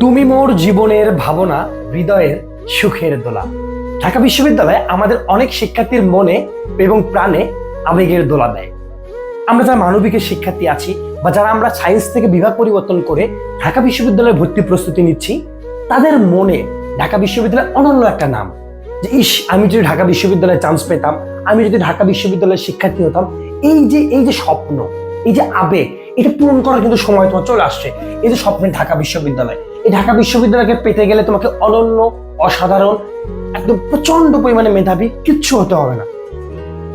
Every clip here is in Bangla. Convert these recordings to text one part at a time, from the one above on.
তুমি মোর জীবনের ভাবনা, হৃদয়ের সুখের দোলা। ঢাকা বিশ্ববিদ্যালয় আমাদের অনেক শিক্ষার্থীর মনে এবং প্রাণে আবেগের দোলা দেয়। আমরা যারা মানবিকের শিক্ষার্থী আছি বা যারা আমরা সায়েন্স থেকে বিভাগ পরিবর্তন করে ঢাকা বিশ্ববিদ্যালয়ে ভর্তি প্রস্তুতি নিচ্ছি, তাদের মনে ঢাকা বিশ্ববিদ্যালয় অনন্য একটা নাম, যে ইস, আমি যদি ঢাকা বিশ্ববিদ্যালয়ে চান্স পেতাম, আমি যদি ঢাকা বিশ্ববিদ্যালয়ের শিক্ষার্থী হতাম। এই যে স্বপ্ন, এই যে আবেগ, এটা পূরণ করার কিন্তু সময় তোমার চলে আসছে। এই যে স্বপ্নের ঢাকা বিশ্ববিদ্যালয়, এই ঢাকা বিশ্ববিদ্যালয়কে পেতে গেলে তোমাকে অনন্য, অসাধারণ, একদম প্রচন্ড পরিমাণে মেধাবী কিচ্ছু হতে হবে না।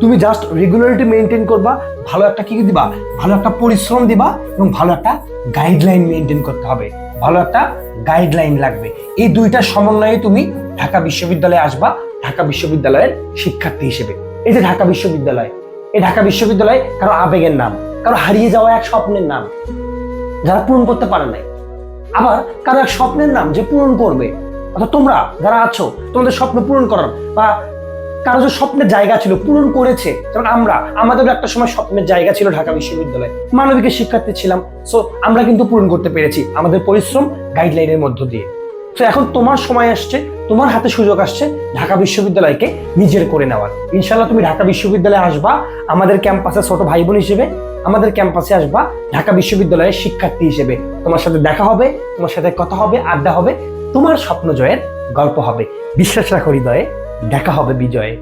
তুমি জাস্ট রেগুলারিটি মেনটেন করবা, ভালো একটা কি দিবা, ভালো একটা পরিশ্রম দিবা এবং ভালো একটা গাইডলাইন মেনটেন করতে হবে। ভালো একটা গাইডলাইন লাগবে। এই দুইটা সমন্বয়ে তুমি ঢাকা বিশ্ববিদ্যালয়ে আসবা ঢাকা বিশ্ববিদ্যালয়ের শিক্ষার্থী হিসেবে। এই যে ঢাকা বিশ্ববিদ্যালয়, এই ঢাকা বিশ্ববিদ্যালয় কারো আবেগের নাম, কারো হারিয়ে যাওয়া এক স্বপ্নের নাম যারা পূরণ করতে পারে নাই, আবার কারো এক স্বপ্নের নাম যে পূরণ করবে। অর্থাৎ তোমরা যারা আছো, তোমাদের স্বপ্ন পূরণ করার, বা কারো যে স্বপ্নের জায়গা ছিল পূরণ করেছে, যেমন আমাদের একটা সময় স্বপ্নের জায়গা ছিল ঢাকা বিশ্ববিদ্যালয়, মানবিকের শিক্ষার্থী ছিলাম, সো আমরা কিন্তু পূরণ করতে পেরেছি আমাদের পরিশ্রম, গাইডলাইনের মধ্য দিয়ে। তো এখন তোমার সময় আসছে, তোমার হাতে সুযোগ আসছে ঢাকা বিশ্ববিদ্যালয়কে নিজের করে নেওয়ার। ইনশাল্লাহ তুমি ঢাকা বিশ্ববিদ্যালয়ে আসবা আমাদের ক্যাম্পাসে ছোট ভাই বোন হিসেবে, আমাদের ক্যাম্পাসে আসবা ঢাকা বিশ্ববিদ্যালয়ের শিক্ষার্থী হিসেবে। তোমার সাথে দেখা হবে, তোমার সাথে কথা হবে, আড্ডা হবে, তোমার স্বপ্ন জয়ের গল্প হবে। বিশ্বাস রাখো হৃদয়ে, দেখা হবে বিজয়ে।